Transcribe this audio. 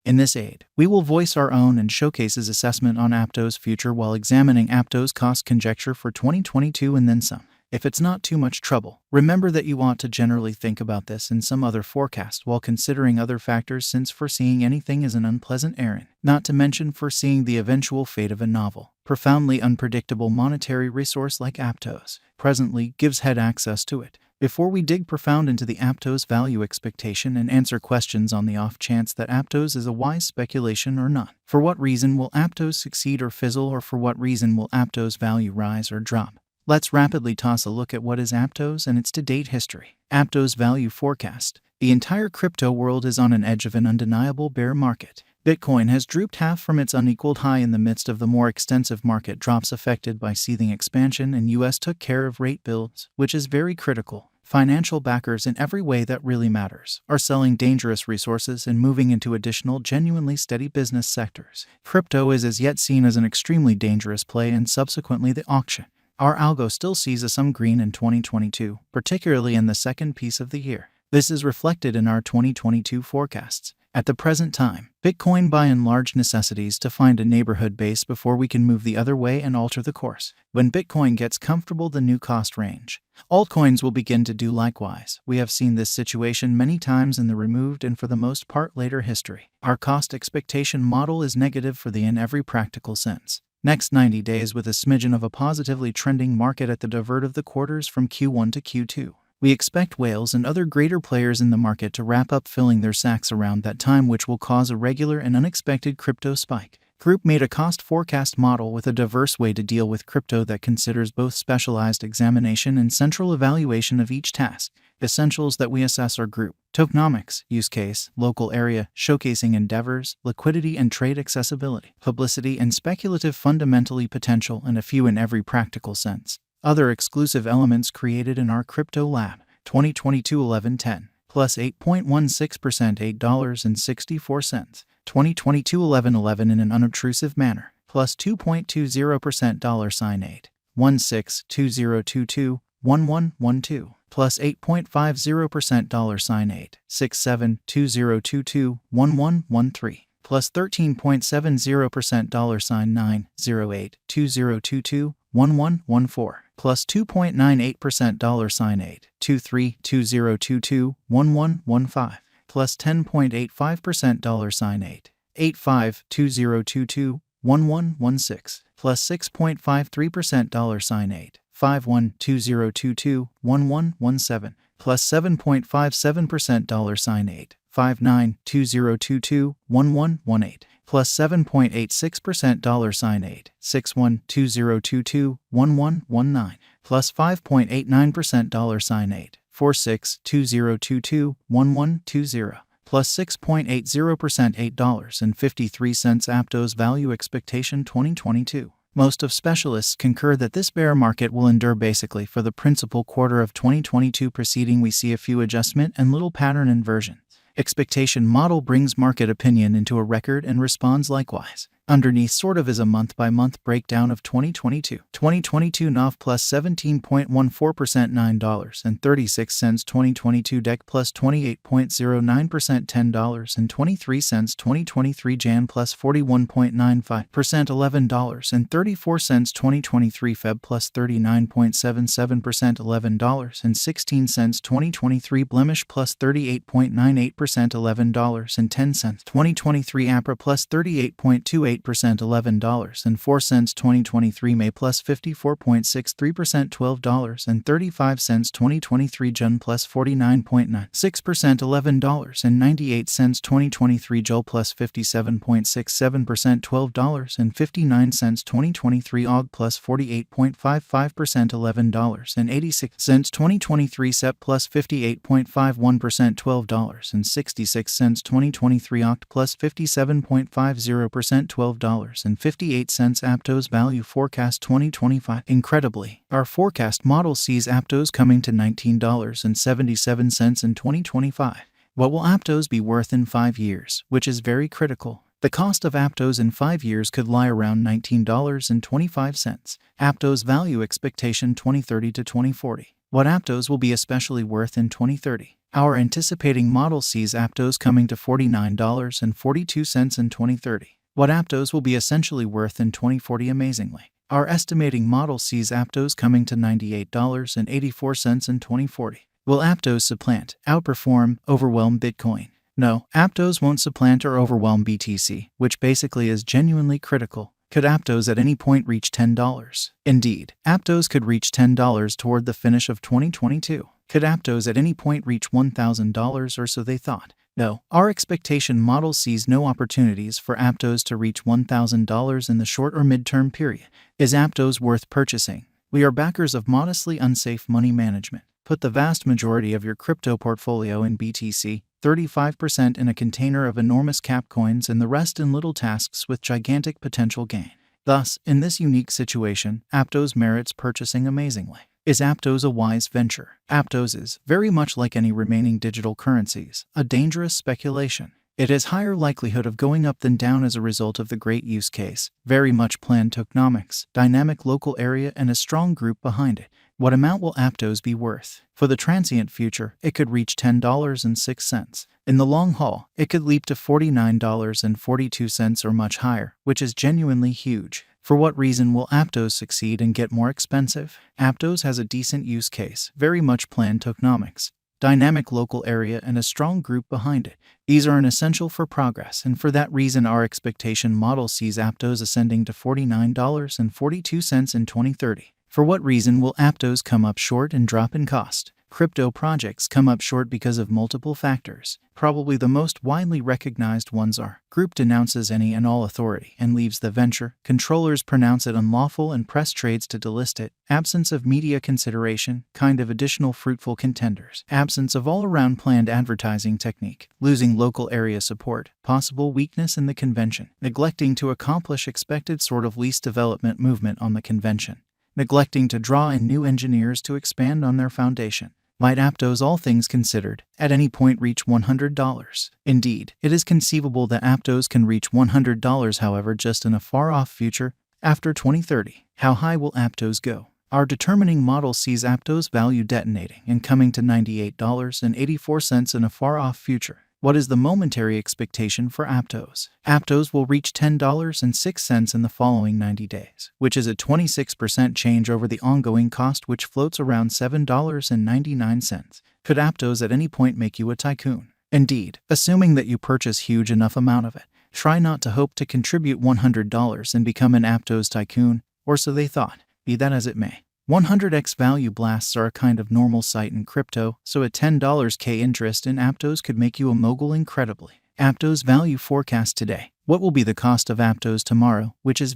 In this aid, we will voice our own and showcases assessment on Aptos' future while examining Aptos' cost conjecture for 2022 and then some. If it's not too much trouble, remember that you ought to generally think about this and some other forecast while considering other factors, since foreseeing anything is an unpleasant errand, not to mention foreseeing the eventual fate of a novel, profoundly unpredictable monetary resource like Aptos presently gives head access to it. Before we dig profound into the Aptos value expectation and answer questions on the off chance that Aptos is a wise speculation or not, for what reason will Aptos succeed or fizzle, or for what reason will Aptos value rise or drop? Let's rapidly toss a look at what is Aptos and its to-date history. Aptos value forecast. The entire crypto world is on an edge of an undeniable bear market. Bitcoin has drooped half from its unequaled high in the midst of the more extensive market drops affected by seething expansion, and US took care of rate builds, which is very critical. Financial backers in every way that really matters are selling dangerous resources and moving into additional genuinely steady business sectors. Crypto is as yet seen as an extremely dangerous play, and subsequently the auction. Our algo still sees some green in 2022, particularly in the second piece of the year. This is reflected in our 2022 forecasts. At the present time, Bitcoin by and large necessities to find a neighborhood base before we can move the other way and alter the course. When Bitcoin gets comfortable the new cost range, altcoins will begin to do likewise. We have seen this situation many times in the removed and for the most part later history. Our cost expectation model is negative for the in every practical sense. Next 90 days with a smidgen of a positively trending market at the divert of the quarters from Q1 to Q2. We expect whales and other greater players in the market to wrap up filling their sacks around that time, which will cause a regular and unexpected crypto spike. Group made a cost forecast model with a diverse way to deal with crypto that considers both specialized examination and central evaluation of each task. Essentials that we assess are group, tokenomics, use case, local area, showcasing endeavors, liquidity and trade accessibility, publicity and speculative fundamentally potential, and a few in every practical sense. Other exclusive elements created in our crypto lab. 2022 1110 plus 8.16% $8.64. 2022 1111 in an unobtrusive manner plus 2.20% $8. 162022 1112 plus 8.50% $8. 672022 1113 plus 13.70% $908 2022 1114 plus 2.98% $8. 232022 1115 plus 10.85% $8. 852022 1116 plus 6.53% $8. 512022 1117 plus 7.57% $8. 592022 1118 plus 7.86% $8. 612022 1119 plus 5.89% $8. 462022 1120 plus 6.80% $8.53. Aptos value expectation 2022. Most of specialists concur that this bear market will endure basically for the principal quarter of 2022 preceding. We see a few adjustment and little pattern inversion. Expectation model brings market opinion into a record and responds likewise. Underneath sort of is a month-by-month breakdown of 2022. 2022 NOV plus 17.14% $9.36. 2022 DEC plus 28.09% $10.23. 2023 JAN plus 41.95% $11.34. 2023 FEB plus 39.77% $11.16. 2023 Blemish plus 38.98% $11.10. 2023 APRA plus 38.28% $11.04. 2023 May plus 54.63% $12.35. 2023 JUN plus 49.96% $11.98. 2023 JOL plus 57.67% $12.59. 2023 AUG plus 48.55% $11.86. 2023 SEP plus 58.51% $12.66. 2023 OCT plus 57.50% $12.58. Aptos value forecast 2025. Incredibly, our forecast model sees Aptos coming to $19.77 in 2025. What will Aptos be worth in 5 years, which is very critical. The cost of Aptos in 5 years could lie around $19.25. Aptos value expectation 2030 to 2040. What Aptos will be especially worth in 2030. Our anticipating model sees Aptos coming to $49.42 in 2030. What Aptos will be essentially worth in 2040 amazingly. Our estimating model sees Aptos coming to $98.84 in 2040. Will Aptos supplant, outperform, overwhelm Bitcoin? No, Aptos won't supplant or overwhelm BTC, which basically is genuinely critical. Could Aptos at any point reach $10? Indeed, Aptos could reach $10 toward the finish of 2022. Could Aptos at any point reach $1,000 or so they thought? No, our expectation model sees no opportunities for Aptos to reach $1,000 in the short or mid-term period. Is Aptos worth purchasing? We are backers of modestly unsafe money management. Put the vast majority of your crypto portfolio in BTC, 35% in a container of enormous cap coins, and the rest in little tasks with gigantic potential gain. Thus, in this unique situation, Aptos merits purchasing amazingly. Is Aptos a wise venture? Aptos is, very much like any remaining digital currencies, a dangerous speculation. It has higher likelihood of going up than down as a result of the great use case, very much planned tokenomics, dynamic local area, and a strong group behind it. What amount will Aptos be worth? For the transient future, it could reach $10.06. In the long haul, it could leap to $49.42 or much higher, which is genuinely huge. For what reason will Aptos succeed and get more expensive? Aptos has a decent use case, very much planned tokenomics, dynamic local area, and a strong group behind it. These are an essential for progress, and for that reason our expectation model sees Aptos ascending to $49.42 in 2030. For what reason will Aptos come up short and drop in cost? Crypto projects come up short because of multiple factors. Probably the most widely recognized ones are: group denounces any and all authority and leaves the venture, controllers pronounce it unlawful and press trades to delist it, absence of media consideration, kind of additional fruitful contenders, absence of all-around planned advertising technique, losing local area support, possible weakness in the convention, neglecting to accomplish expected sort of least development movement on the convention, neglecting to draw in new engineers to expand on their foundation. Might Aptos, all things considered, at any point reach $100? Indeed, it is conceivable that Aptos can reach $100, however, just in a far-off future, after 2030. How high will Aptos go? Our determining model sees Aptos value detonating and coming to $98.84 in a far-off future. What is the momentary expectation for Aptos? Aptos will reach $10.06 in the following 90 days, which is a 26% change over the ongoing cost, which floats around $7.99. Could Aptos at any point make you a tycoon? Indeed, assuming that you purchase huge enough amount of it. Try not to hope to contribute $100 and become an Aptos tycoon, or so they thought. Be that as it may. 100x value blasts are a kind of normal sight in crypto, so a $10K interest in Aptos could make you a mogul incredibly. Aptos value forecast today. What will be the cost of Aptos tomorrow, which is